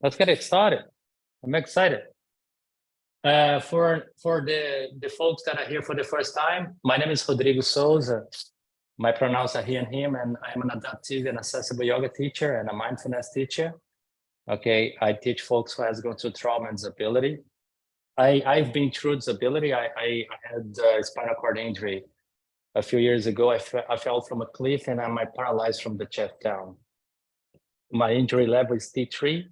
Let's get it started. I'm excited. For the folks that are here for the first time, my name is Rodrigo Souza. My pronouns are he and him, and I'm an adaptive and accessible yoga teacher and a mindfulness teacher. Okay, I teach folks who has gone through trauma and disability. I've been through disability. I had a spinal cord injury a few years ago. I fell from a cliff and I'm paralyzed from the chest down. My injury level is T3.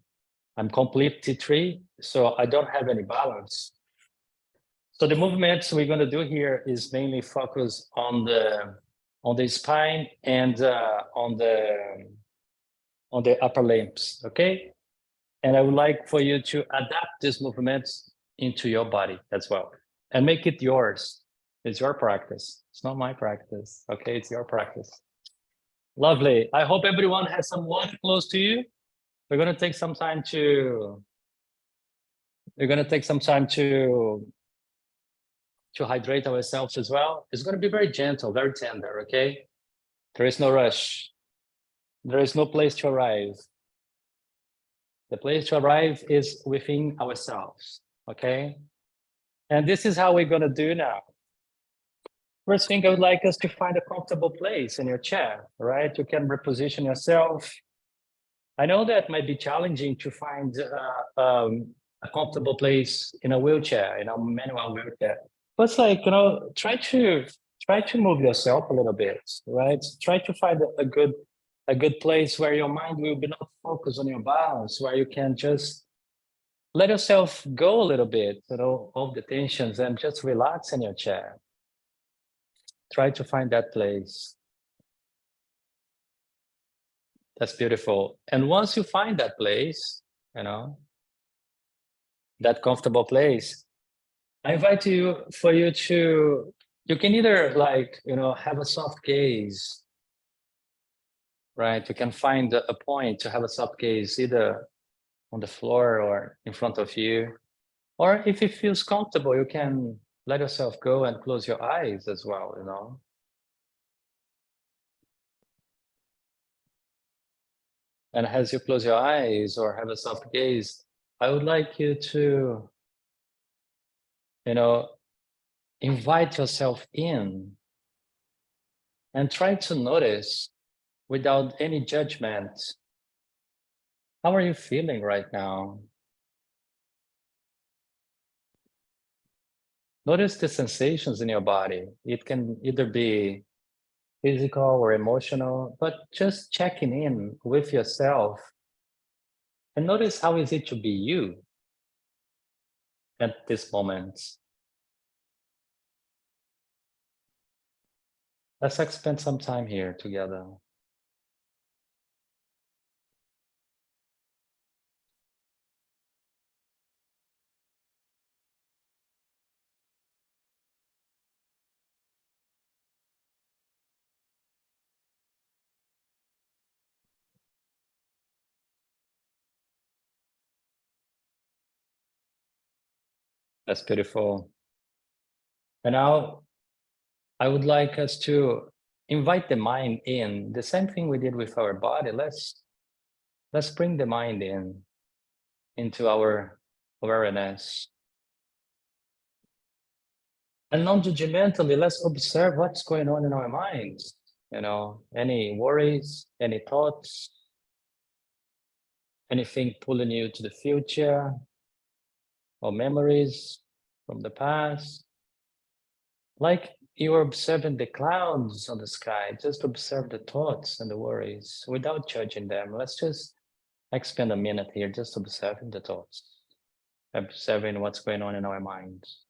I'm complete T3, so I don't have any balance. So the movements we're going to do here is mainly focus on the spine and on the upper limbs, okay? And I would like for you to adapt these movements into your body as well and make it yours. It's your practice. It's not my practice, okay? It's your practice. Lovely. I hope everyone has some water close to you. We're going to take some time to hydrate ourselves as well. It's going to be very gentle, very tender, okay? There is no rush. There is no place to arrive. The place to arrive is within ourselves, okay? And this is how we're going to do now. First thing, I would like us to find a comfortable place in your chair, right? You can reposition yourself. I know that might be challenging to find a comfortable place in a wheelchair, in a manual wheelchair. But it's like, try to move yourself a little bit, right? Try to find a good place where your mind will be not focused on your balance, where you can just let yourself go a little bit, all the tensions, and just relax in your chair. Try to find that place. That's beautiful. And once you find that place, that comfortable place, I invite you you can either have a soft gaze, right? You can find a point to have a soft gaze either on the floor or in front of you. Or if it feels comfortable, you can let yourself go and close your eyes as well, And as you close your eyes or have a soft gaze, I would like you to, invite yourself in and try to notice without any judgment. How are you feeling right now? Notice the sensations in your body. It can either be physical or emotional, but just checking in with yourself and notice how is it to be you at this moment. Let's spend some time here together. That's beautiful. And now I would like us to invite the mind in. The same thing we did with our body. Let's bring the mind into our awareness. And non-judgmentally, let's observe what's going on in our minds. Any worries, any thoughts, anything pulling you to the future, or memories from the past. Like you're observing the clouds on the sky, just observe the thoughts and the worries without judging them. Let's just spend a minute here just observing the thoughts, observing what's going on in our minds.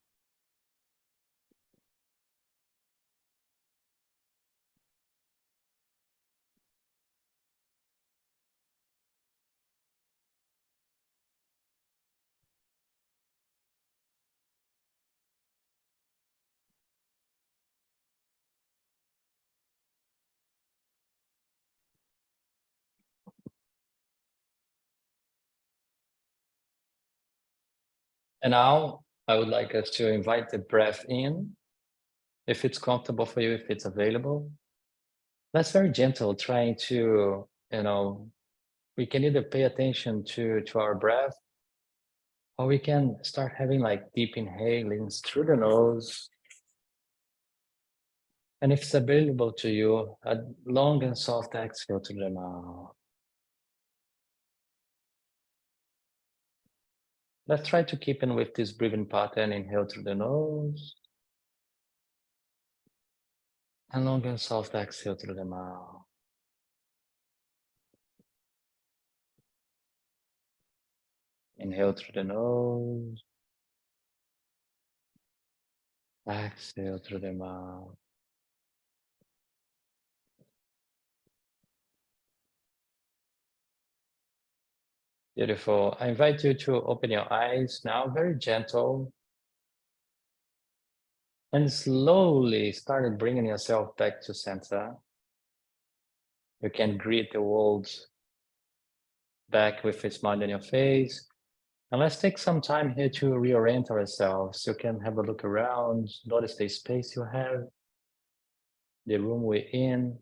And now I would like us to invite the breath in, if it's comfortable for you, if it's available. That's very gentle, trying to, we can either pay attention to our breath, or we can start having like deep inhalings through the nose. And if it's available to you, a long and soft exhale through the mouth. Let's try to keep in with this breathing pattern. Inhale through the nose. And long and soft exhale through the mouth. Inhale through the nose. Exhale through the mouth. Beautiful. I invite you to open your eyes now, very gentle. And slowly start bringing yourself back to center. You can greet the world back with a smile on your face. And let's take some time here to reorient ourselves. You can have a look around, notice the space you have, the room we're in.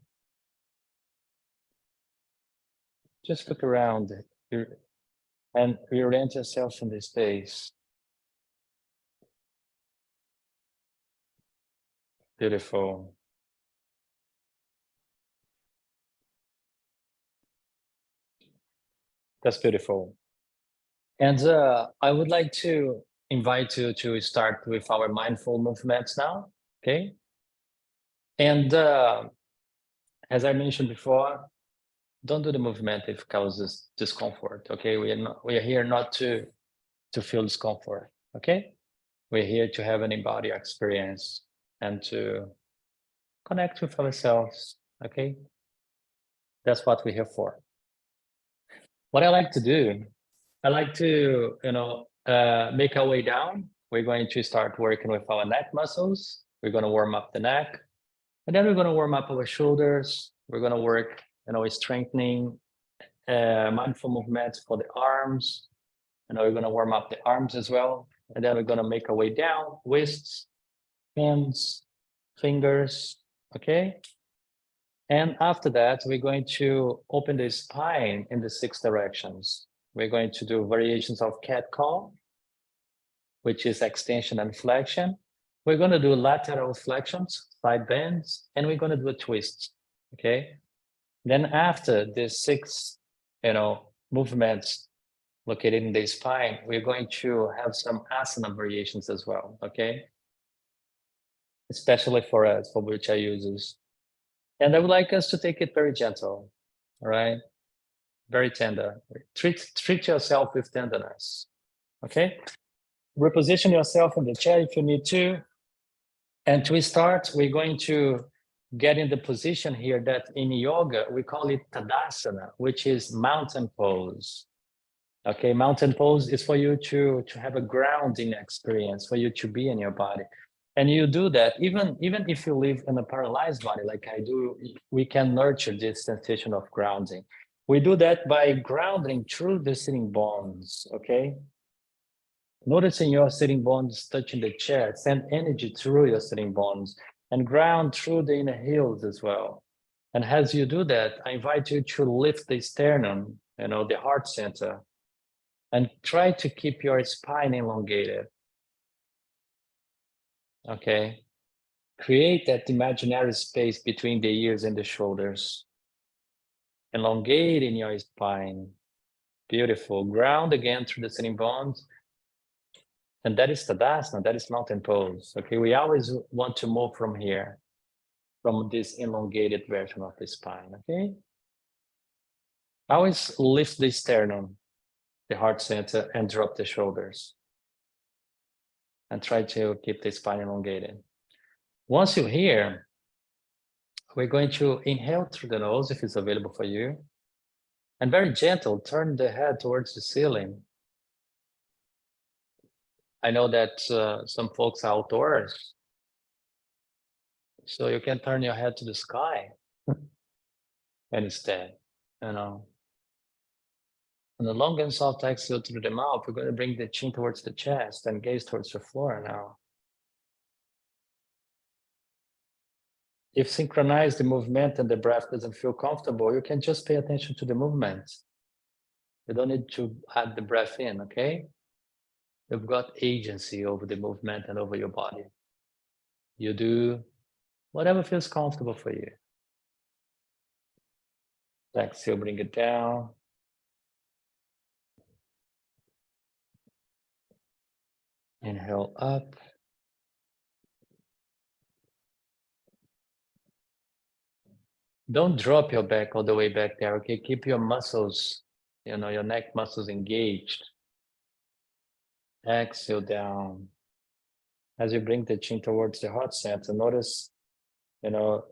Just look around and reorient yourself in the space. Beautiful. That's beautiful. And I would like to invite you to start with our mindful movements now, okay? And as I mentioned before, don't do the movement if it causes discomfort, okay? We are here not to feel discomfort, okay? We're here to have an embodied experience and to connect with ourselves, okay? That's what we're here for. What I like to do, I like to, make our way down. We're going to start working with our neck muscles. We're going to warm up the neck, and then we're going to warm up our shoulders. We're going to work, strengthening mindful movements for the arms. We're going to warm up the arms as well. And then we're going to make our way down, wrists, hands, fingers, okay? And after that, we're going to open the spine in the 6 directions. We're going to do variations of cat-cow, which is extension and flexion. We're going to do lateral flexions, side bends, and we're going to do a twist, okay? Then after the 6, movements located in the spine, we're going to have some asana variations as well, okay? Especially for us, for wheelchair users. And I would like us to take it very gentle, all right? Very tender. Treat yourself with tenderness, okay? Reposition yourself in the chair if you need to. And to start, we're going to get in the position here that in yoga, we call it Tadasana, which is mountain pose. Okay, mountain pose is for you to have a grounding experience, for you to be in your body. And you do that, even if you live in a paralyzed body like I do, we can nurture this sensation of grounding. We do that by grounding through the sitting bones, okay? Noticing your sitting bones touching the chair, send energy through your sitting bones and ground through the inner heels as well. And as you do that, I invite you to lift the sternum, the heart center, and try to keep your spine elongated. Okay. Create that imaginary space between the ears and the shoulders. Elongating your spine. Beautiful. Ground again through the sitting bones. And that is Tadasana, that is mountain pose. Okay, we always want to move from here, from this elongated version of the spine, okay? Always lift the sternum, the heart center, and drop the shoulders. And try to keep the spine elongated. Once you're here, we're going to inhale through the nose if it's available for you. And very gentle, turn the head towards the ceiling. I know that some folks are outdoors, so you can turn your head to the sky instead, And the long and soft exhale through the mouth, we're going to bring the chin towards the chest and gaze towards the floor now. If synchronize the movement and the breath doesn't feel comfortable, you can just pay attention to the movement. You don't need to add the breath in, okay? You've got agency over the movement and over your body. You do whatever feels comfortable for you. Exhale, bring it down. Inhale up. Don't drop your back all the way back there, okay? Keep your muscles, your neck muscles engaged. Exhale down. As you bring the chin towards the heart center, notice, your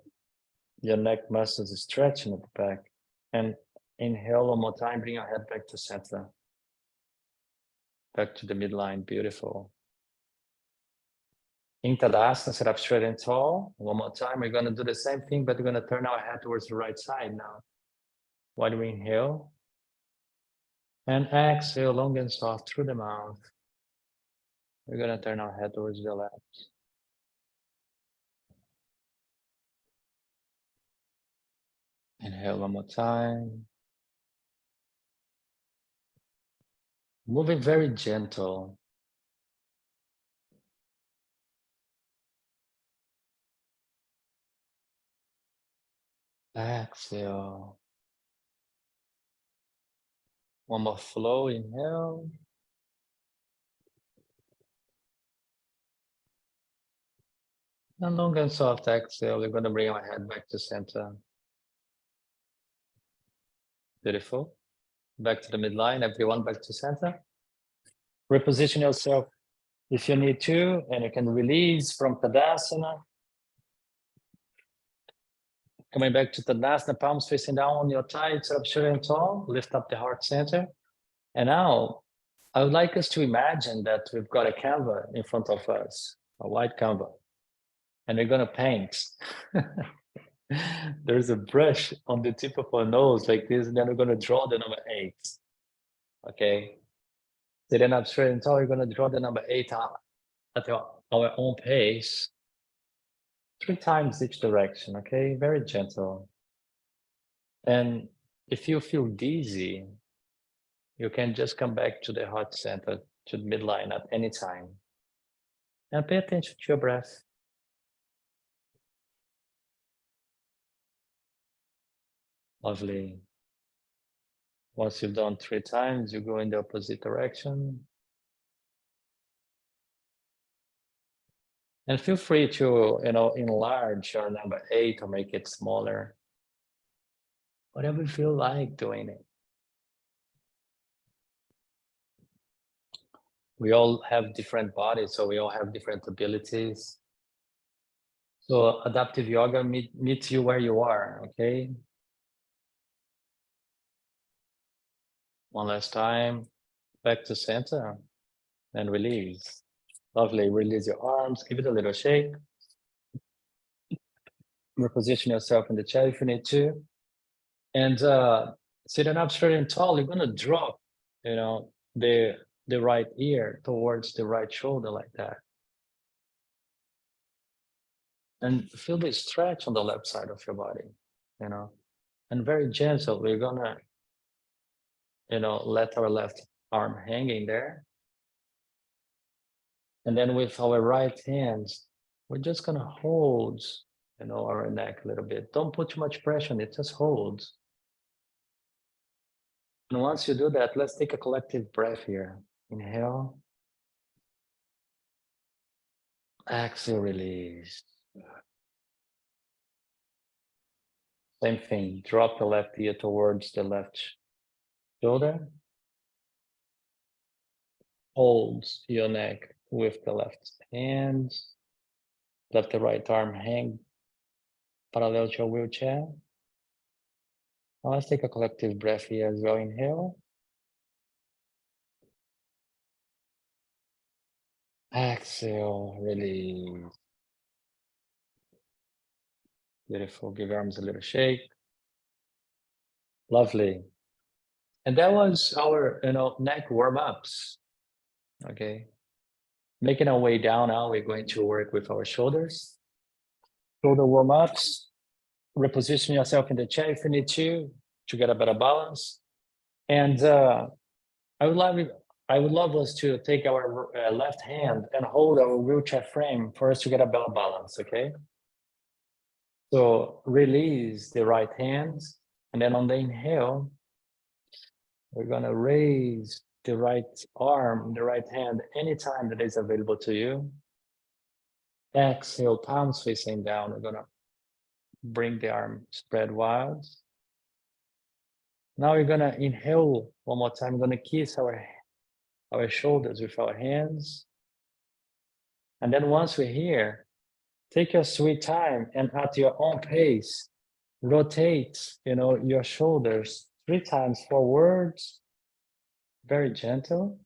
neck muscles is stretching at the back. And inhale one more time, bring your head back to center. Back to the midline, beautiful. In Tadasana, sit up straight and tall. One more time, we're gonna do the same thing, but we're gonna turn our head towards the right side now. While we inhale, and exhale long and soft through the mouth. We're gonna turn our head towards the left. Inhale one more time. Moving very gentle. Exhale. One more flow, inhale. And long and soft exhale, we're gonna bring our head back to center. Beautiful. Back to the midline, everyone back to center. Reposition yourself if you need to, and you can release from Tadasana. Coming back to Tadasana, palms facing down on your thighs, up straight and tall, lift up the heart center. And now, I would like us to imagine that we've got a canvas in front of us, a white canvas, and we're gonna paint. There's a brush on the tip of our nose like this, and then we're gonna draw the number 8, okay? Sitting up straight and tall, we're gonna draw the number 8 out at our own pace, 3 times each direction, okay? Very gentle. And if you feel dizzy, you can just come back to the heart center, to the midline at any time. And pay attention to your breath. Lovely. Once you've done 3 times, you go in the opposite direction. And feel free to, enlarge your number 8 or make it smaller. Whatever you feel like doing it. We all have different bodies, so we all have different abilities. So adaptive yoga meets you where you are, okay? One last time, back to center and release. Lovely, release your arms, give it a little shake. Reposition yourself in the chair if you need to. And sitting up straight and tall, you're gonna drop, the right ear towards the right shoulder like that. And feel the stretch on the left side of your body, and very gentle, we're gonna, let our left arm hanging there. And then with our right hands, we're just gonna hold, our neck a little bit. Don't put too much pressure on it, just hold. And once you do that, let's take a collective breath here. Inhale. Exhale, release. Same thing, drop the left ear towards the left shoulder. Hold your neck with the left hand. Let the right arm hang parallel to your wheelchair. Now let's take a collective breath here as well. Inhale. Exhale, release. Beautiful, give your arms a little shake. Lovely. And that was our, neck warm-ups, okay? Making our way down now, we're going to work with our shoulders. Shoulder warm-ups. Reposition yourself in the chair if you need to get a better balance. And I would love us to take our left hand and hold our wheelchair frame for us to get a better balance, okay? So release the right hand, and then on the inhale, we're gonna raise the right arm, the right hand, anytime that is available to you. Exhale, palms facing down. We're gonna bring the arm spread wide. Now we're gonna inhale one more time. We're gonna kiss our shoulders with our hands. And then once we're here, take your sweet time and at your own pace, rotate, your shoulders 3 times forwards, very gentle.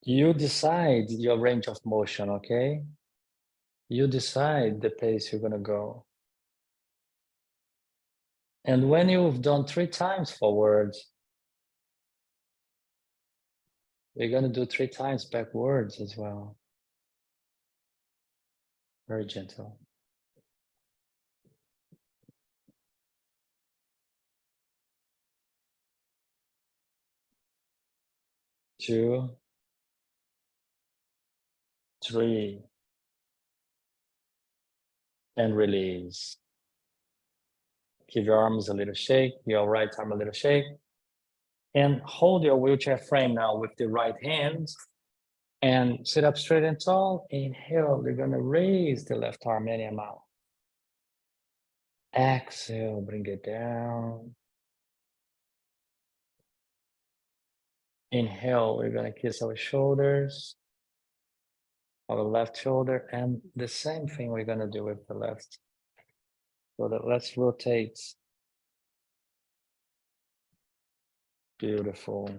You decide your range of motion, okay? You decide the pace you're gonna go. And when you've done 3 times forwards, we're gonna do 3 times backwards as well. Very gentle. Two, three, and release. Give your arms a little shake, your right arm a little shake, and hold your wheelchair frame now with the right hand and sit up straight and tall. Inhale, you're gonna raise the left arm any amount. Exhale, bring it down. Inhale, we're gonna kiss our shoulders, our left shoulder, and the same thing we're gonna do with the left. So that let's rotate. Beautiful.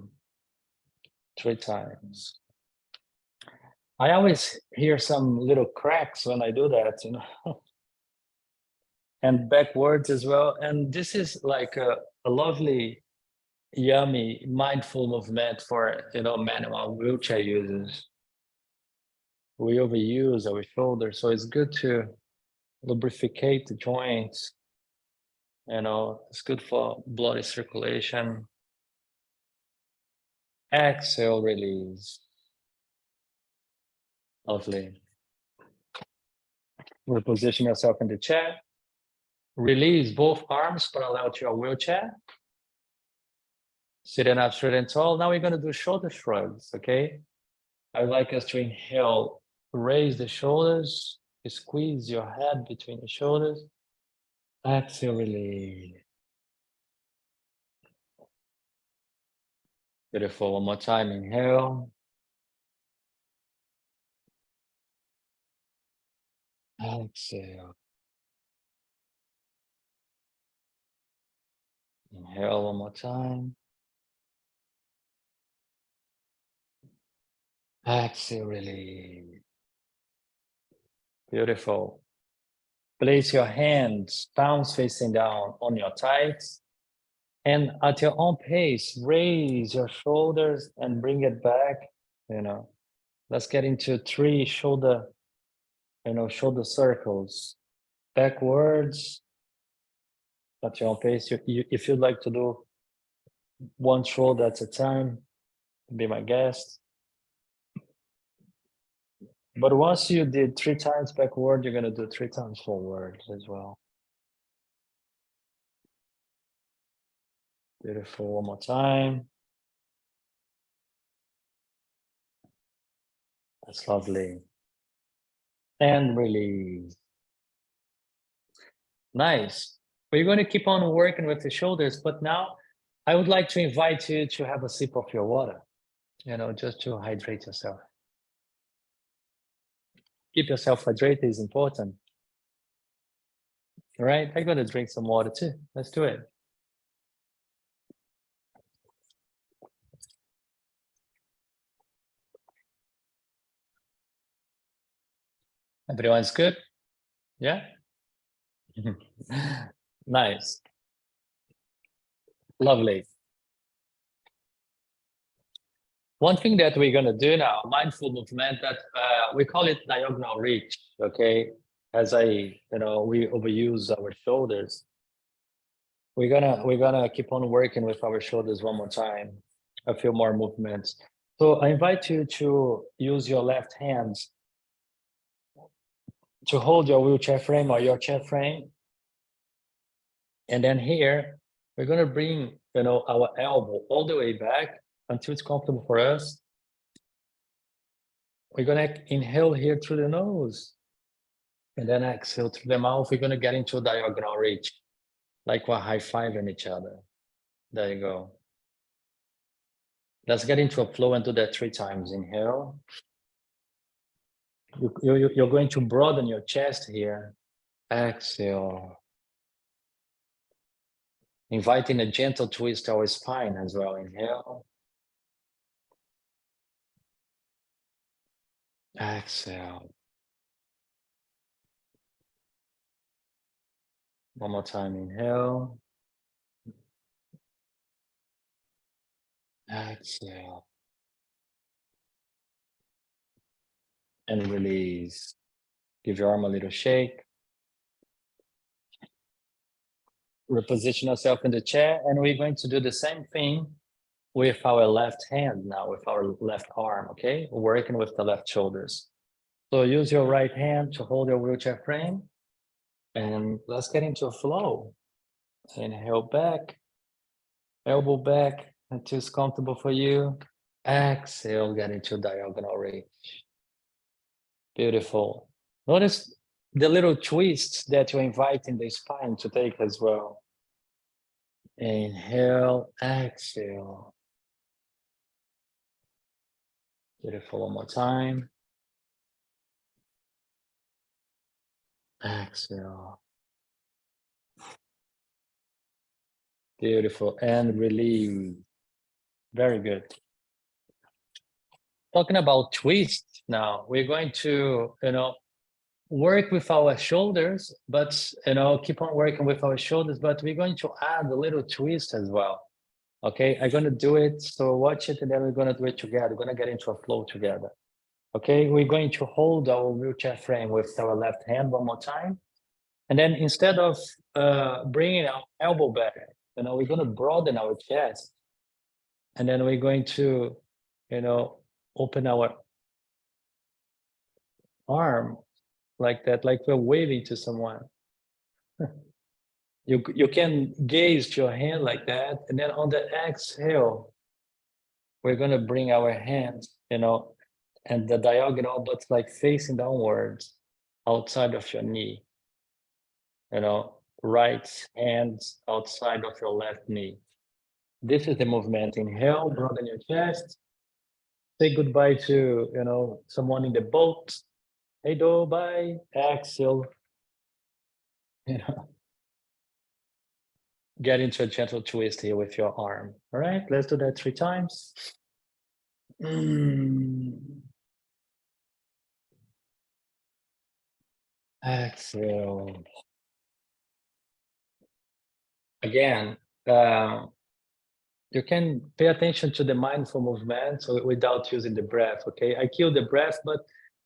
3 times. I always hear some little cracks when I do that, and backwards as well. And this is like a lovely, yummy, mindful movement for, manual wheelchair users. We overuse our shoulders, so it's good to lubricate the joints. It's good for blood circulation. Exhale, release. Lovely. Reposition yourself in the chair. Release both arms parallel to your wheelchair. Sitting up straight and tall. Now we're going to do shoulder shrugs, okay? I would like us to inhale, raise the shoulders, squeeze your head between the shoulders. Exhale, release. Beautiful. One more time. Inhale. Exhale. Inhale one more time. Exhale, release. Beautiful. Place your hands, palms facing down on your thighs. And at your own pace, raise your shoulders and bring it back. Let's get into 3 shoulder circles. Backwards at your own pace. If you'd like to do 1 shoulder at a time, be my guest. But once you did 3 times backward, you're gonna do 3 times forward as well. Beautiful. One more time. That's lovely. And release. Nice. We're going to keep on working with the shoulders, but now I would like to invite you to have a sip of your water, just to hydrate yourself. Keep yourself hydrated is important. All right, I'm going to drink some water too. Let's do it. Everyone's good? Yeah? Nice. Lovely. One thing that we're going to do now, mindful movement, that we call it diagonal reach, okay? As we overuse our shoulders. we're gonna keep on working with our shoulders one more time, a few more movements. So I invite you to use your left hand to hold your wheelchair frame or your chair frame. And then here, we're gonna bring, our elbow all the way back until it's comfortable for us. We're gonna inhale here through the nose and then exhale through the mouth. We're gonna get into a diagonal reach, like we're high-fiving each other. There you go. Let's get into a flow and do that 3 times. Inhale. You're going to broaden your chest here. Exhale. Inviting a gentle twist to our spine as well. Inhale. Exhale. One more time. Inhale. Exhale. And release. Give your arm a little shake. Reposition yourself in the chair, and we're going to do the same thing with our left hand now, with our left arm, okay? Working with the left shoulders. So use your right hand to hold your wheelchair frame, and let's get into a flow. Inhale back, elbow back until it's comfortable for you. Exhale, get into diagonal reach. Beautiful. Notice the little twists that you're inviting the spine to take as well. Inhale, exhale. Beautiful, one more time. Exhale. Beautiful, and release. Very good. Talking about twist now, we're going to, work with our shoulders, but, keep on working with our shoulders, but we're going to add a little twist as well. Okay, I'm gonna do it, so watch it, and then we're gonna do it together. We're gonna get into a flow together. Okay, we're going to hold our wheelchair frame with our left hand one more time. And then instead of bringing our elbow back, we're gonna broaden our chest. And then we're going to, open our arm like that, like we're waving to someone. You can gaze to your hand like that, and then on the exhale, we're gonna bring our hands, and the diagonal, but like facing downwards, outside of your knee. Right hand outside of your left knee. This is the movement. Inhale, broaden your chest. Say goodbye to, someone in the boat. Hey, do, bye. Exhale. Get into a gentle twist here with your arm. All right, let's do that 3 times. Exhale. Again, you can pay attention to the mindful movement without using the breath, okay? I kill the breath, but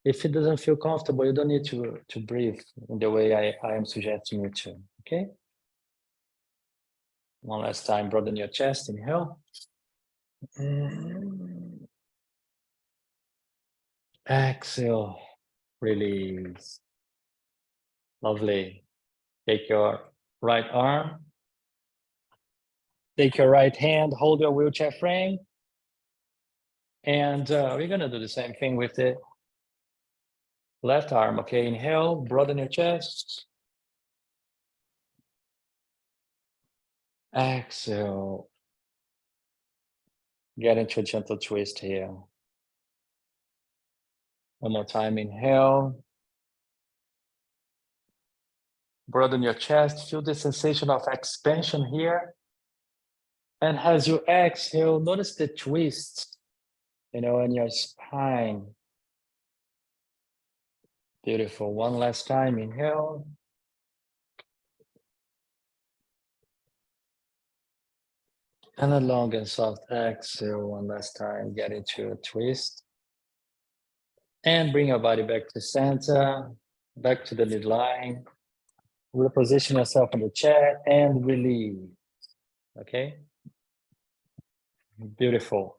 if it doesn't feel comfortable, you don't need to breathe in the way I am suggesting you to, okay? One last time, broaden your chest, inhale. Exhale, release. Lovely. Take your right arm. Take your right hand, hold your wheelchair frame. And we're gonna do the same thing with the left arm, okay? Inhale, broaden your chest. Exhale. Get into a gentle twist here. One more time, inhale. Broaden your chest, feel the sensation of expansion here. And as you exhale, notice the twist, in your spine. Beautiful, one last time, inhale. And a long and soft exhale, one last time, get into a twist. And bring your body back to center, back to the midline. Reposition yourself in the chair and release. okay? Beautiful.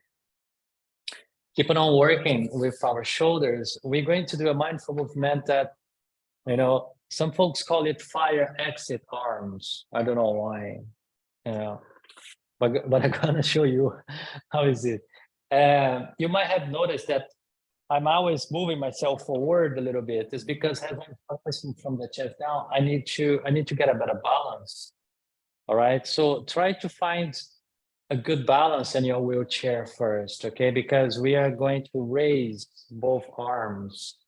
Keep on working with our shoulders. We're going to do a mindful movement that, you know, some folks call it fire exit arms. I don't know why, you know, but I'm gonna show you how is it. You might have noticed that I'm always moving myself forward a little bit. It's because as I'm focusing from the chest down, I need to get a better balance. All right. So try to find a good balance in your wheelchair first, okay? Because we are going to raise both arms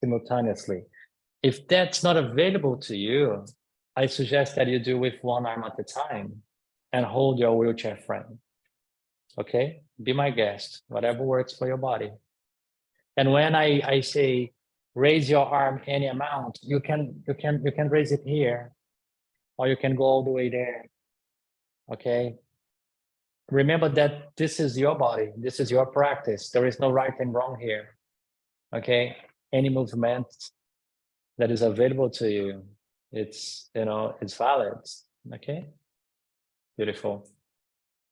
simultaneously. If that's not available to you, I suggest that you do with one arm at a time and hold your wheelchair frame. Okay? Be my guest, whatever works for your body. And when I say raise your arm any amount, you can raise it here, or you can go all the way there. Okay? Remember that this is your body, this is your practice. There is no right and wrong here. Okay? Any movement that is available to you, it's, you know, it's valid. Okay? Beautiful.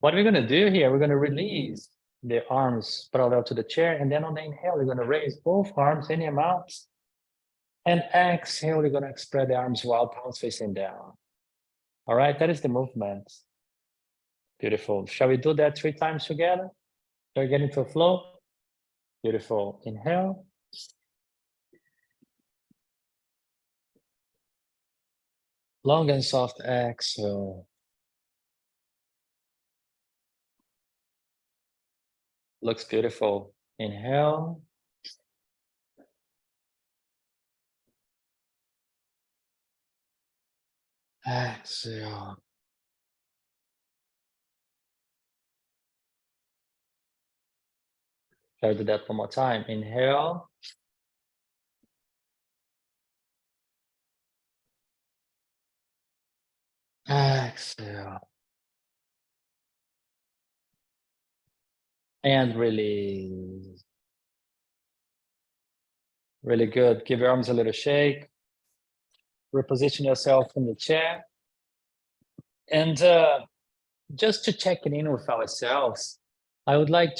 What we're gonna do here, we're gonna release the arms parallel to the chair, and then on the inhale, we're gonna raise both arms any amount. And exhale, we're gonna spread the arms wide, palms facing down. All right, that is the movement. Beautiful. Shall we do that 3 times together? Shall we get into a flow? Beautiful. Inhale. Long and soft exhale. Looks beautiful. Inhale. Exhale. Try to do that one more time. Inhale. Exhale. And release. Really good. Give your arms a little shake. Reposition yourself in the chair. And just to check in with ourselves, I would like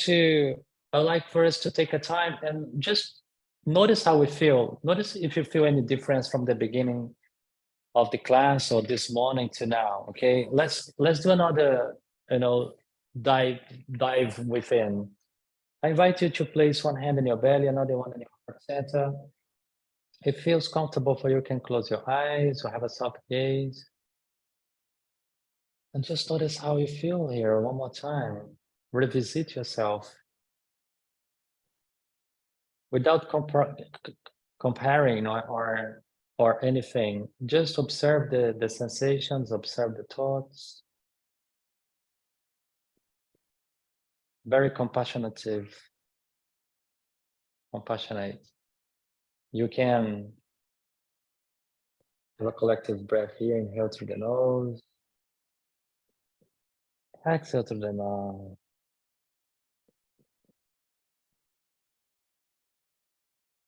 for us to take a time and just notice how we feel. Notice if you feel any difference from the beginning of the class or this morning to now. Okay, let's do another, you know, dive within. I invite you to place one hand in your belly, another one in your heart center. If it feels comfortable for you, you can close your eyes or have a soft gaze. And just notice how you feel here one more time. Revisit yourself without comparing or anything. Just observe the sensations, observe the thoughts. Very compassionate. You can have a collective breath here. Inhale through the nose. Exhale through the mouth.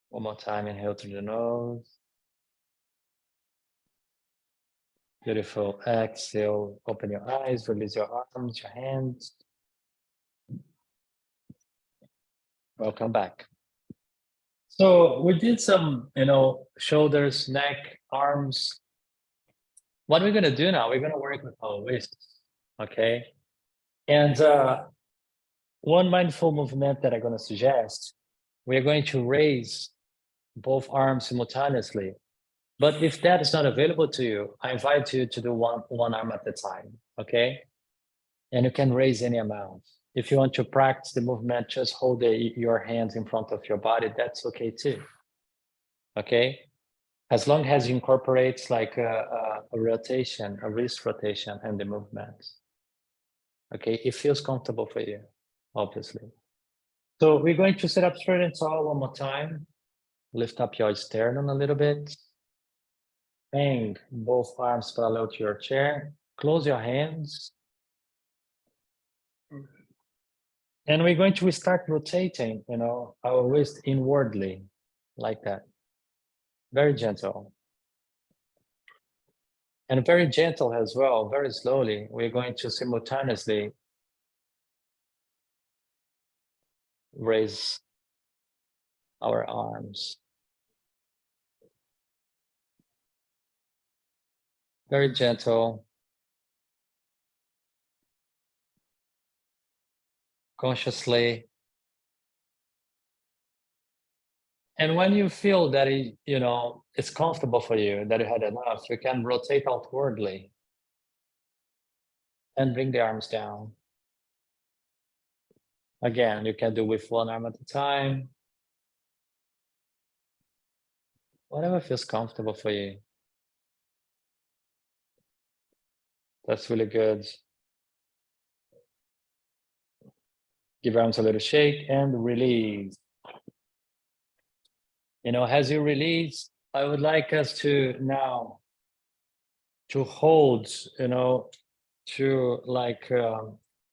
One more time, inhale through the nose. Beautiful. Exhale, open your eyes, release your arms, your hands. Welcome back. So we did some, you know, shoulders, neck, arms. What we're gonna do now, we're gonna work with our wrists, okay? And one mindful movement that I'm gonna suggest, we are going to raise both arms simultaneously. But if that is not available to you, I invite you to do one arm at a time, okay? And you can raise any amount. If you want to practice the movement, just hold your hands in front of your body, that's okay too, okay? As long as you incorporate like a rotation, a wrist rotation and the movement, okay? It feels comfortable for you, obviously. So we're going to sit up straight and tall one more time. Lift up your sternum a little bit. Hang both arms parallel to your chair. Close your hands. And we're going to start rotating, you know, our wrist inwardly, like that. Very gentle. And very gentle as well, very slowly. We're going to simultaneously raise our arms. Very gentle, consciously. And when you feel that it's comfortable for you, that you had enough, you can rotate outwardly and bring the arms down. Again, you can do with one arm at a time. Whatever feels comfortable for you. That's really good. Give arms a little shake and release. As you release, I would like us to now to hold, to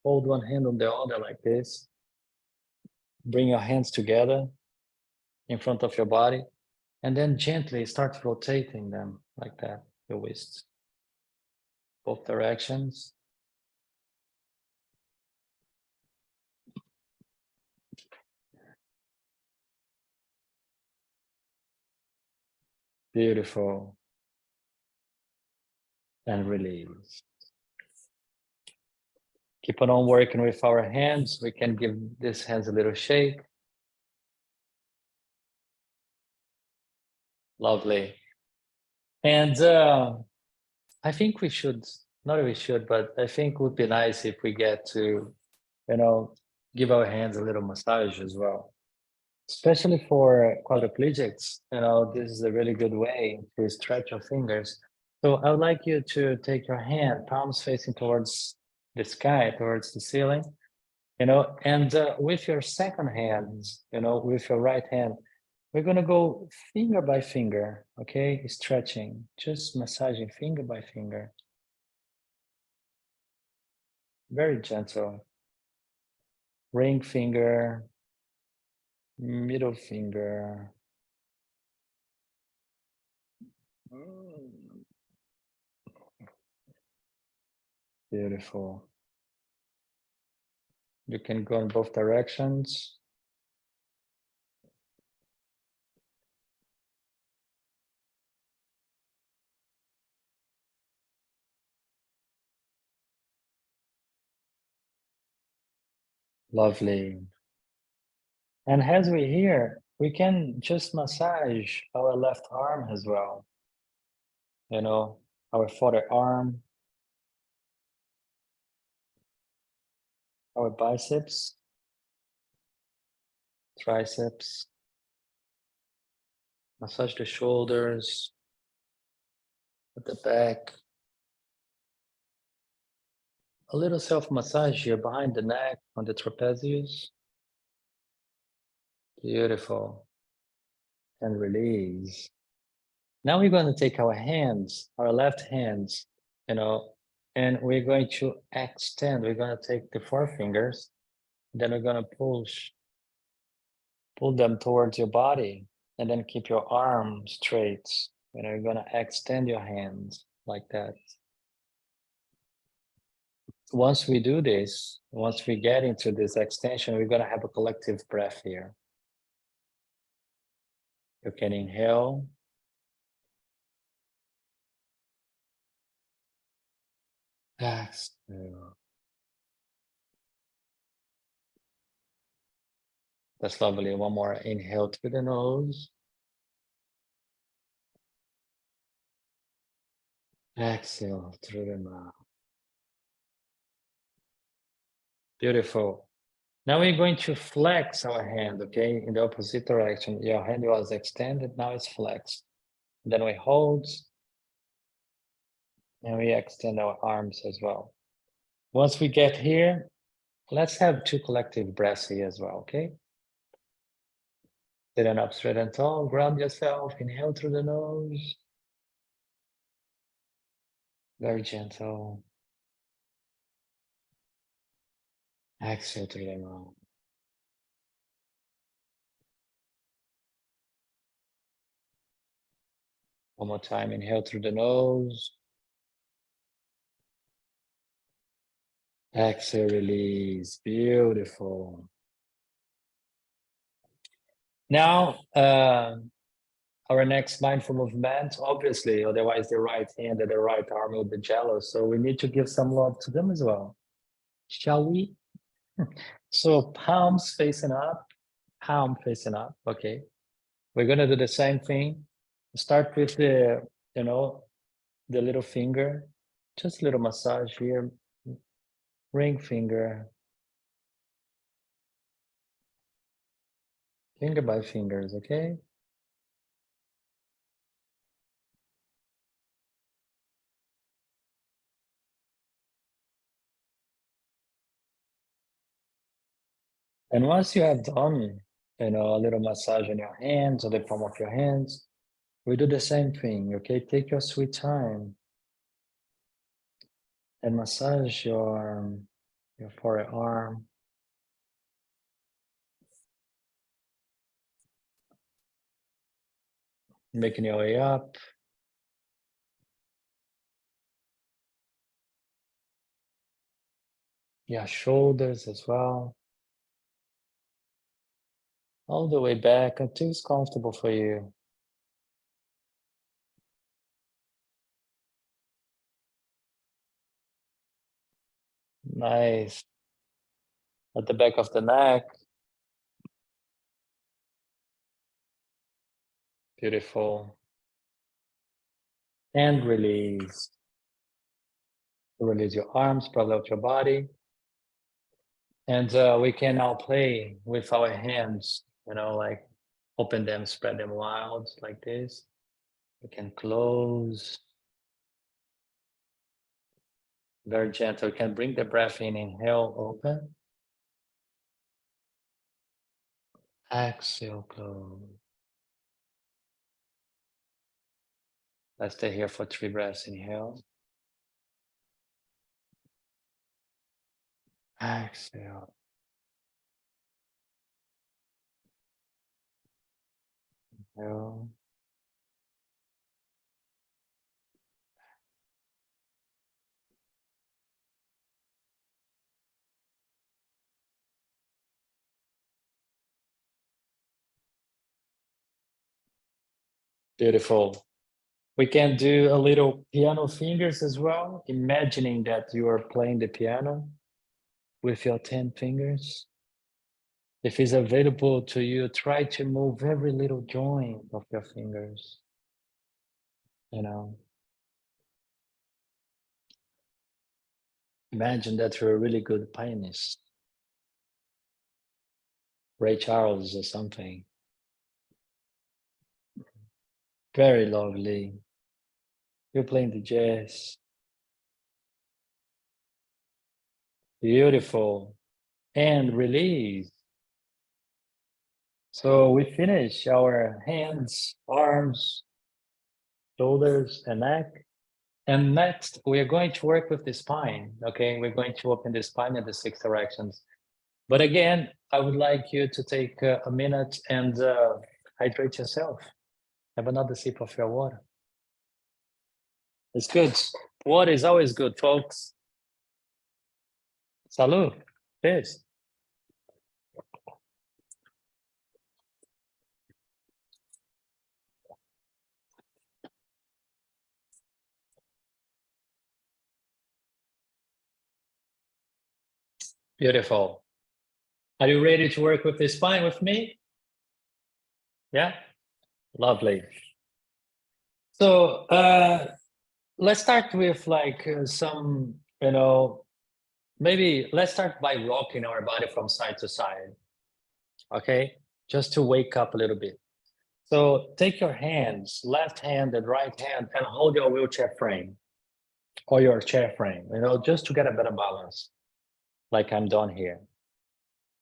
hold one hand on the other like this. Bring your hands together in front of your body, and then gently start rotating them like that, the wrists, both directions. Beautiful. And release. Keep on working with our hands. We can give these hands a little shake. Lovely. And I think we should, not we should, but I think it would be nice if we get to, give our hands a little massage as well. Especially for quadriplegics, this is a really good way to stretch your fingers. So I would like you to take your hand, palms facing towards the sky, towards the ceiling, and with your second hand, with your right hand, we're going to go finger by finger, okay? Stretching, just massaging finger by finger. Very gentle. Ring finger, middle finger. Beautiful. You can go in both directions. Lovely. And as we're here, we can just massage our left arm as well. Our forearm, our biceps, triceps. Massage the shoulders, at the back. A little self-massage here behind the neck, on the trapezius. Beautiful. And release. Now we're going to take our hands, our left hands, and we're going to extend. We're going to take the forefingers, then we're going to pull them towards your body, and then keep your arm straight. You're going to extend your hands like that. Once we do this, once we get into this extension, we're going to have a collective breath here. You can inhale. Exhale. That's lovely. One more inhale through the nose. Exhale through the mouth. Beautiful. Now we're going to flex our hand, okay, in the opposite direction. Your hand was extended, now it's flexed. Then we hold, and we extend our arms as well. Once we get here, let's have 2 collective breaths here as well, okay? Sitting up straight and tall, ground yourself, inhale through the nose. Very gentle. Exhale through the mouth. One more time, inhale through the nose. Exhale, release. Beautiful. Now, our next mindful movement, obviously, otherwise the right hand and the right arm will be jealous. So we need to give some love to them as well. Shall we? So palms facing up, palm facing up. Okay. We're going to do the same thing. Start with the, the little finger, just a little massage here. Ring finger, finger by fingers, okay? And once you have done, a little massage on your hands or the palm of your hands, we do the same thing, okay? Take your sweet time and massage your forearm. Making your way up. Your shoulders as well. All the way back until it's comfortable for you. Nice. At the back of the neck. Beautiful. And release. Release your arms, spread out your body. And we can now play with our hands, like open them, spread them wide like this. We can close. Very gentle. You can bring the breath in, inhale, open. Exhale, close. Let's stay here for 3 breaths. Inhale. Exhale. Inhale. Beautiful. We can do a little piano fingers as well, imagining that you are playing the piano with your 10 fingers. If it's available to you, try to move every little joint of your fingers. Imagine that you're a really good pianist, Ray Charles or something. Very lovely. You're playing the jazz. Beautiful. And release. So we finish our hands, arms, shoulders, and neck. And next, we are going to work with the spine, okay? We're going to open the spine in the 6 directions. But again, I would like you to take a minute and hydrate yourself. Have another sip of your water. It's good. Water is always good, folks. Salud. Cheers. Beautiful. Are you ready to work with the spine with me? Yeah? Lovely. So let's start with like some, maybe let's start by rocking our body from side to side. Okay? Just to wake up a little bit. So take your hands, left hand and right hand, and hold your wheelchair frame or your chair frame, just to get a better balance, like I'm done here.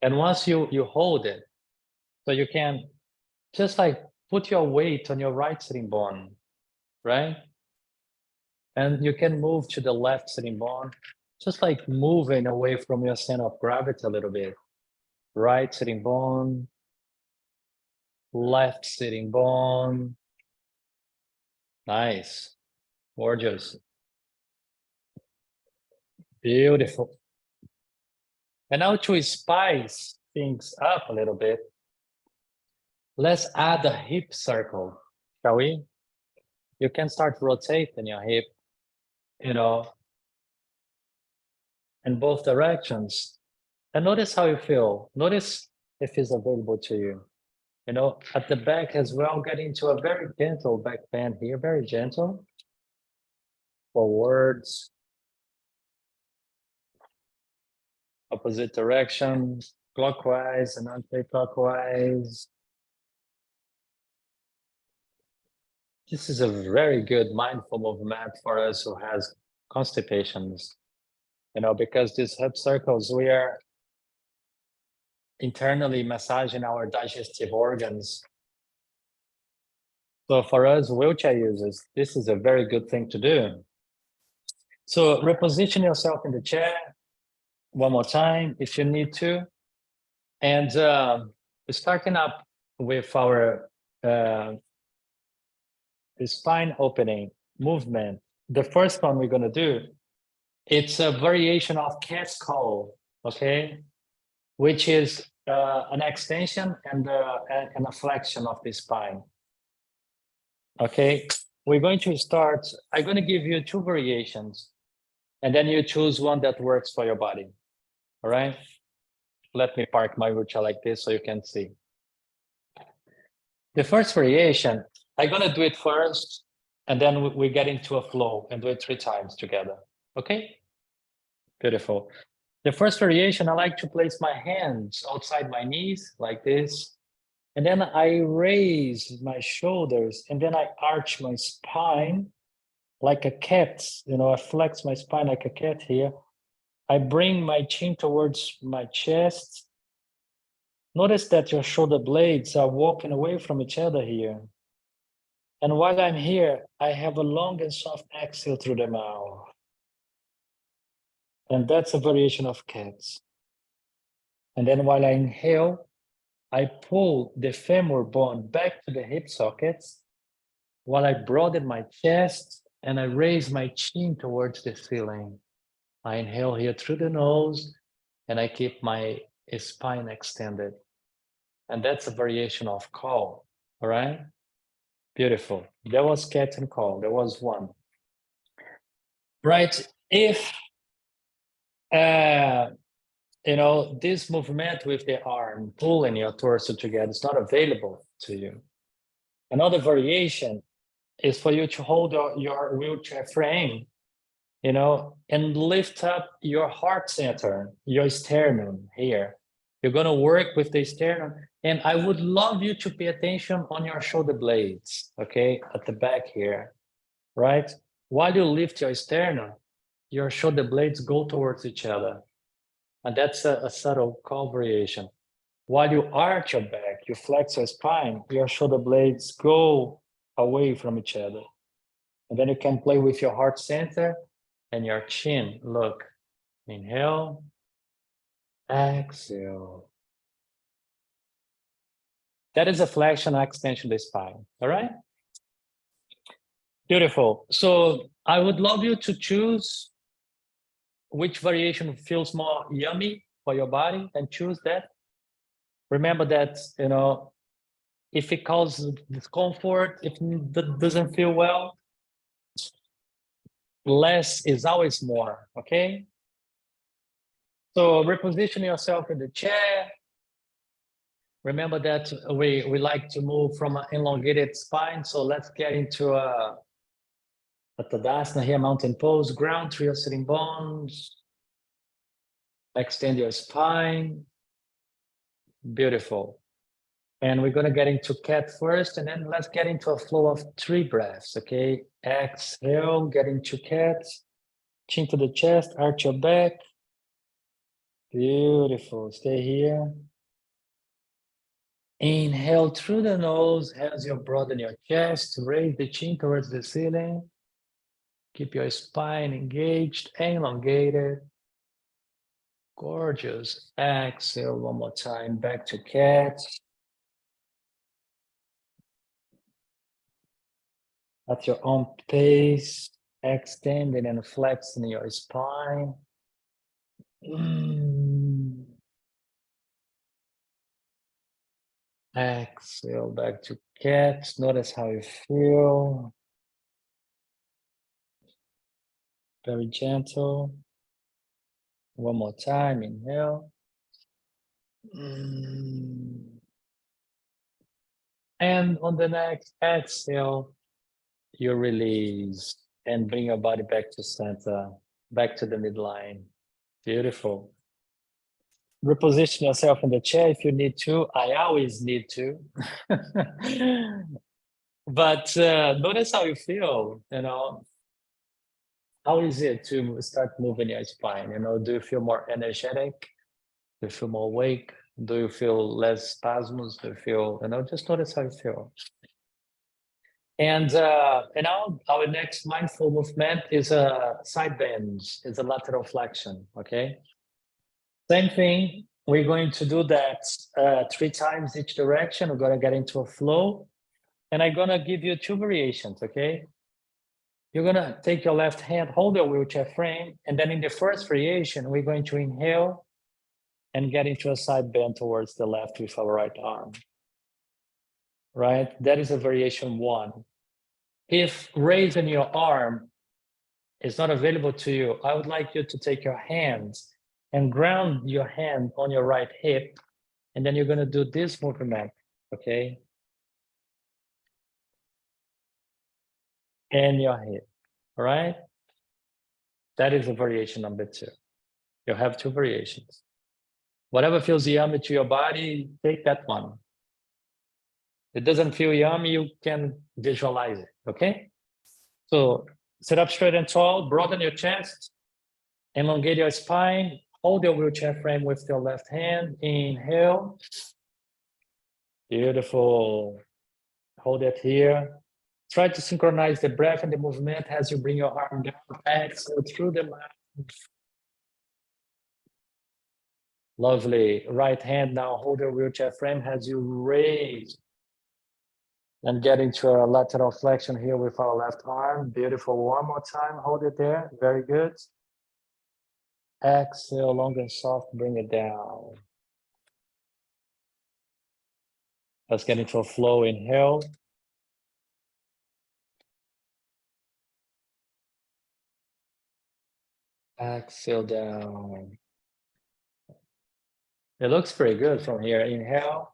And once you hold it, so you can just like put your weight on your right sitting bone, right? And you can move to the left sitting bone, just like moving away from your center of gravity a little bit. Right sitting bone, left sitting bone. Nice, gorgeous, beautiful. And now to spice things up a little bit, let's add a hip circle, shall we? You can start rotating your hip, you know, in both directions. And notice how you feel. Notice if it's available to you. You know, at the back as well, get into a very gentle back bend here, very gentle. Forwards, opposite direction, clockwise and anti-clockwise. This is a very good mindful movement for us who has constipations, you know, because these hip circles, we are internally massaging our digestive organs. So for us wheelchair users, this is a very good thing to do. So reposition yourself in the chair one more time if you need to. And starting up with our spine opening movement, the first one we're going to do, it's a variation of cat's call, okay, which is an extension and a flexion of the spine. Okay, we're going to start. I'm going to give you 2 variations, and then you choose one that works for your body. All right, let me park my wheelchair like this so you can see. The first variation, I'm going to do it first, and then we get into a flow and do it 3 times together. Okay, beautiful. The first variation, I like to place my hands outside my knees like this. And then I raise my shoulders and then I arch my spine like a cat. You know, I flex my spine like a cat here. I bring my chin towards my chest. Notice that your shoulder blades are walking away from each other here. And while I'm here, I have a long and soft exhale through the mouth. And that's a variation of cats. And then while I inhale, I pull the femur bone back to the hip sockets while I broaden my chest and I raise my chin towards the ceiling. I inhale here through the nose and I keep my spine extended. And that's a variation of call, all right? Beautiful. That was cat and call. There was one. Right, if you know, this movement with the arm pulling your torso together is not available to you. Another variation is for you to hold your wheelchair frame, you know, and lift up your heart center, your sternum here. You're going to work with the sternum. And I would love you to pay attention on your shoulder blades, okay, at the back here, right? While you lift your sternum, your shoulder blades go towards each other. And that's a subtle call variation. While you arch your back, you flex your spine, your shoulder blades go away from each other. And then you can play with your heart center and your chin. Look, inhale, exhale. That is a flexion and extension of the spine, all right? Beautiful. So I would love you to choose which variation feels more yummy for your body and choose that. Remember that, you know, if it causes discomfort, if it doesn't feel well, less is always more, okay? So reposition yourself in the chair. Remember that we like to move from an elongated spine. So let's get into a Tadasana here, mountain pose, ground through your sitting bones. Extend your spine. Beautiful. And we're gonna get into cat first, and then let's get into a flow of 3 breaths, okay? Exhale, get into cat. Chin to the chest, arch your back. Beautiful, stay here. Inhale through the nose as you broaden your chest, raise the chin towards the ceiling. Keep your spine engaged, elongated. Gorgeous. Exhale one more time, back to cat. At your own pace, extending and flexing your spine. Exhale back to cat. Notice how you feel. Very gentle. One more time, inhale. And on the next exhale, you release and bring your body back to center, back to the midline. Beautiful. Reposition yourself in the chair if you need to. I always need to. But notice how you feel, How is it to start moving your spine? Do you feel more energetic? Do you feel more awake? Do you feel less spasms? Do you feel, just notice how you feel. And now our next mindful movement is a side bend, it's a lateral flexion, okay? Same thing, we're going to do that 3 times each direction. We're gonna get into a flow, and I'm gonna give you 2 variations, okay? You're gonna take your left hand, hold your wheelchair frame, and then in the first variation, we're going to inhale and get into a side bend towards the left with our right arm, right? That is a variation 1. If raising your arm is not available to you, I would like you to take your hands and ground your hand on your right hip, and then you're gonna do this movement, okay? And your hip, all right? That is a variation number 2. You have 2 variations. Whatever feels yummy to your body, take that one. If it doesn't feel yummy, you can visualize it, okay? So sit up straight and tall, broaden your chest, elongate your spine, hold your wheelchair frame with your left hand, inhale. Beautiful. Hold it here. Try to synchronize the breath and the movement as you bring your arm down. Exhale through the mouth. Lovely. Right hand now, hold your wheelchair frame as you raise and get into a lateral flexion here with our left arm. Beautiful. One more time. Hold it there. Very good. Exhale, long and soft. Bring it down. Let's get into a flow. Inhale. Exhale down. It looks pretty good from here. Inhale.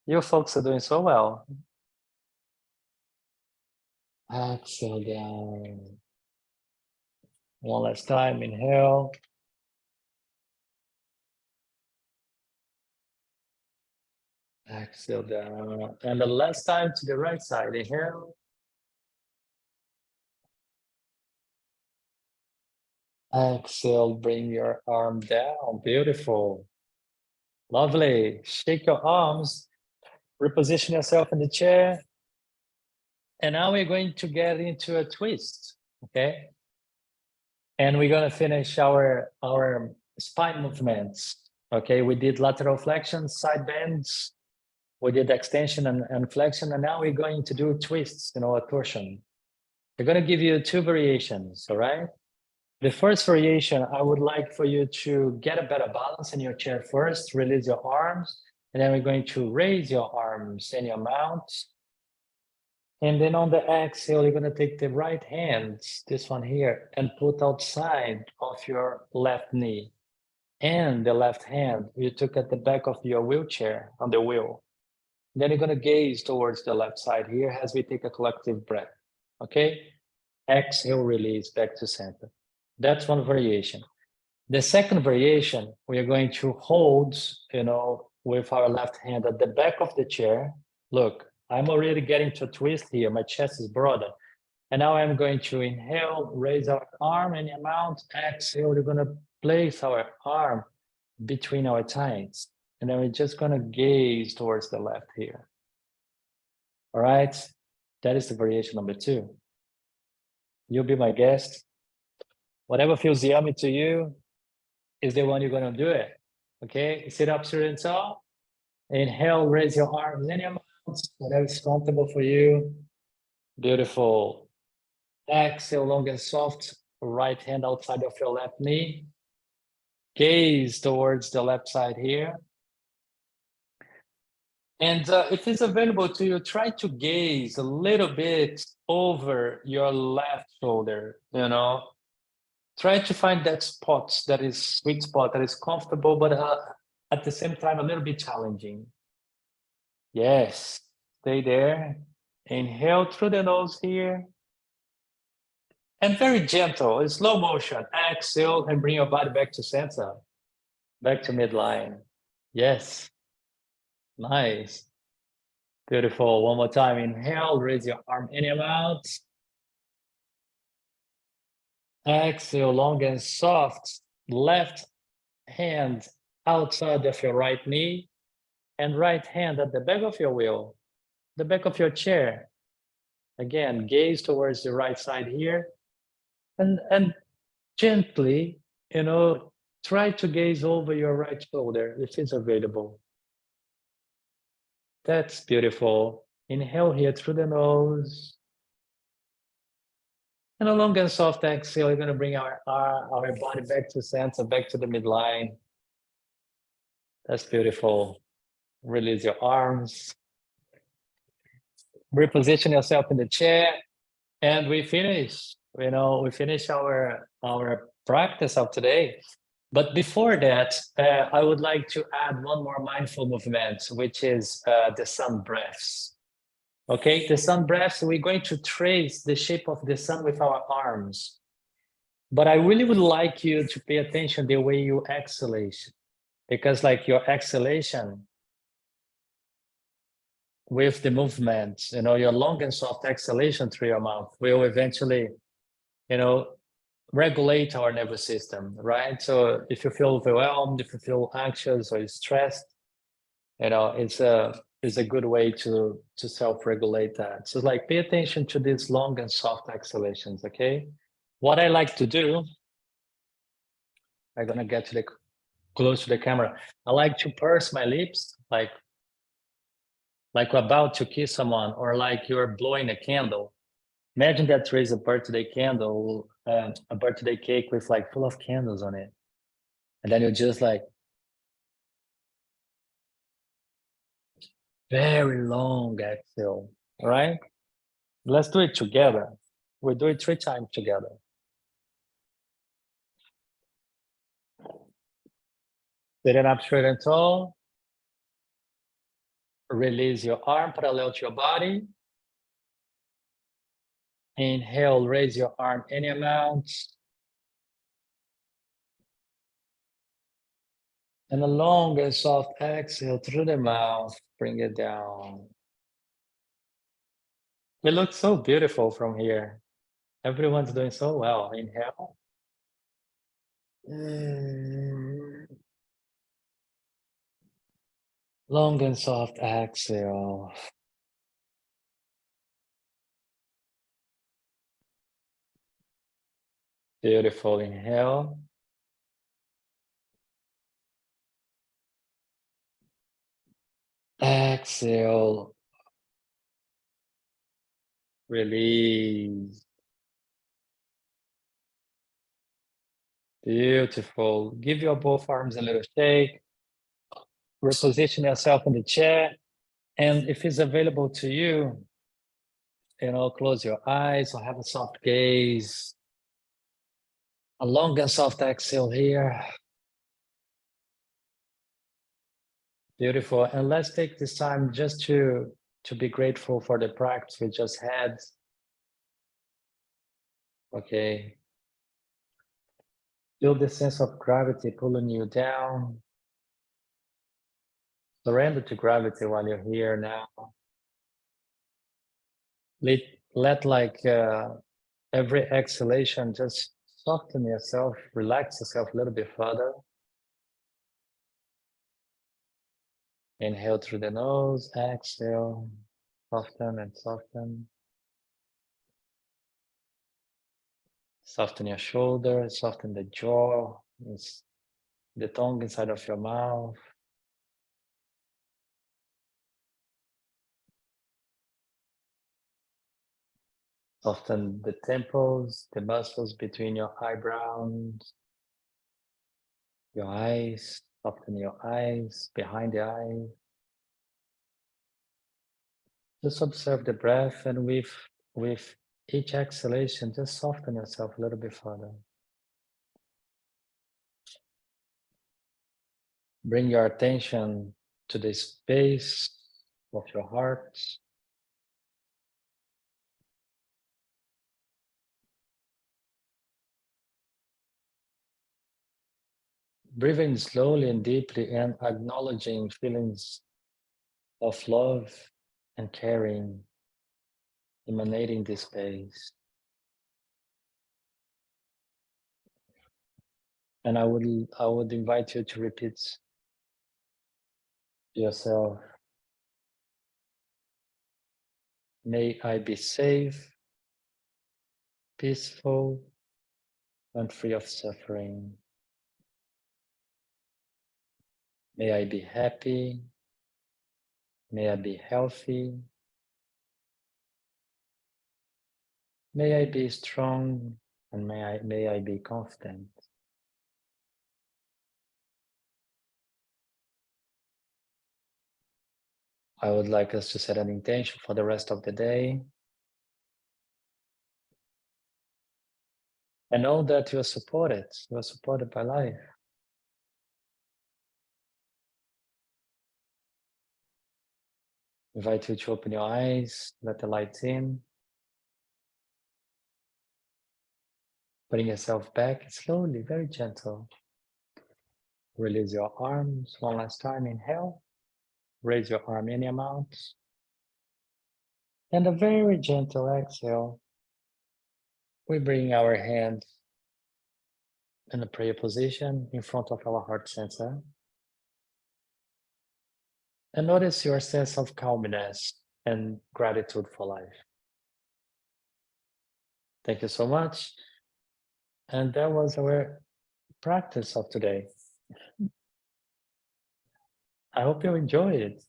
You folks are doing so well. Exhale down. One last time. Inhale. Exhale down. And the last time to the right side. Inhale. Exhale, bring your arm down. Beautiful. Lovely. Shake your arms. Reposition yourself in the chair. And now we're going to get into a twist, okay? And we're gonna finish our spine movements, okay? We did lateral flexion, side bends. We did extension and flexion, and now we're going to do twists, a torsion. We're gonna give you 2 variations, all right? The first variation, I would like for you to get a better balance in your chair first, release your arms, and then we're going to raise your arms in your mount. And then on the exhale, you're gonna take the right hand, this one here, and put outside of your left knee. And the left hand, you took at the back of your wheelchair on the wheel. Then you're gonna gaze towards the left side here as we take a collective breath, okay? Exhale, release back to center. That's one variation. The second variation, we are going to hold, with our left hand at the back of the chair. Look, I'm already getting to a twist here. My chest is broader. And now I'm going to inhale, raise our arm in your mouth. Exhale, we're going to place our arm between our thighs. And then we're just going to gaze towards the left here. All right? That is the variation number 2. You'll be my guest. Whatever feels yummy to you is the one you're going to do it. Okay? Sit up straight and tall. Inhale, raise your arms in your mouth. Whatever is comfortable for you. Beautiful. Exhale, long and soft. Right hand outside of your left knee. Gaze towards the left side here. And if it's available to you, try to gaze a little bit over your left shoulder, Try to find that spot, that is sweet spot, that is comfortable, but at the same time, a little bit challenging. Yes, stay there. Inhale through the nose here. And very gentle, in slow motion. Exhale and bring your body back to center, back to midline. Yes, nice. Beautiful. One more time. Inhale, raise your arm in your mouth. Exhale, long and soft. Left hand outside of your right knee and right hand at the back of your wheel, the back of your chair. Again, gaze towards the right side here and gently, try to gaze over your right shoulder if it's available. That's beautiful. Inhale here through the nose. And a long and soft exhale, you're going to bring our body back to center, back to the midline. That's beautiful. Release your arms. Reposition yourself in the chair. And we finish. We finish our practice of today. But before that, I would like to add one more mindful movement, which is the sun breaths. Okay, the sun breaths, we're going to trace the shape of the sun with our arms. But I really would like you to pay attention the way you exhalate, because like your exhalation with the movement, your long and soft exhalation through your mouth will eventually, regulate our nervous system, right? So if you feel overwhelmed, if you feel anxious or stressed, it's a good way to self-regulate that. So like pay attention to these long and soft exhalations, okay? What I like to do, I'm gonna get to close to the camera. I like to purse my lips, like about to kiss someone, or like you're blowing a candle. Imagine that there is a birthday candle, a birthday cake with like full of candles on it. And then you just like very long exhale, all right? Let's do it together. We'll do it 3 times together. Sitting up straight and tall. Release your arm parallel to your body. Inhale, raise your arm in your mouth. And a long and soft exhale through the mouth, bring it down. It looks so beautiful from here. Everyone's doing so well. Inhale. Long and soft exhale. Beautiful. Inhale. Exhale. Release. Beautiful. Give your both arms a little shake. Reposition yourself in the chair. And if it's available to you, close your eyes or have a soft gaze. A long and soft exhale here. Beautiful. And let's take this time just to be grateful for the practice we just had. Okay. Feel the sense of gravity pulling you down. Surrender to gravity while you're here now. Let like every exhalation just soften yourself, relax yourself a little bit further. Inhale through the nose, exhale, soften and soften. Soften your shoulders, soften the jaw, the tongue inside of your mouth. Soften the temples, the muscles between your eyebrows, your eyes, soften your eyes, behind the eyes. Just observe the breath, and with each exhalation, just soften yourself a little bit further. Bring your attention to the space of your heart. Breathing slowly and deeply and acknowledging feelings of love and caring emanating this space. And I would invite you to repeat to yourself, may I be safe, peaceful, and free of suffering. May I be happy. May I be healthy. May I be strong, and may I be confident. I would like us to set an intention for the rest of the day. And know that you are supported. You are supported by life. Invite you to open your eyes, let the light in. Bring yourself back slowly, very gentle. Release your arms one last time. Inhale. Raise your arm any amount. And a very gentle exhale. We bring our hands in a prayer position in front of our heart center. And notice your sense of calmness and gratitude for life. Thank you so much. And that was our practice of today. I hope you enjoyed it.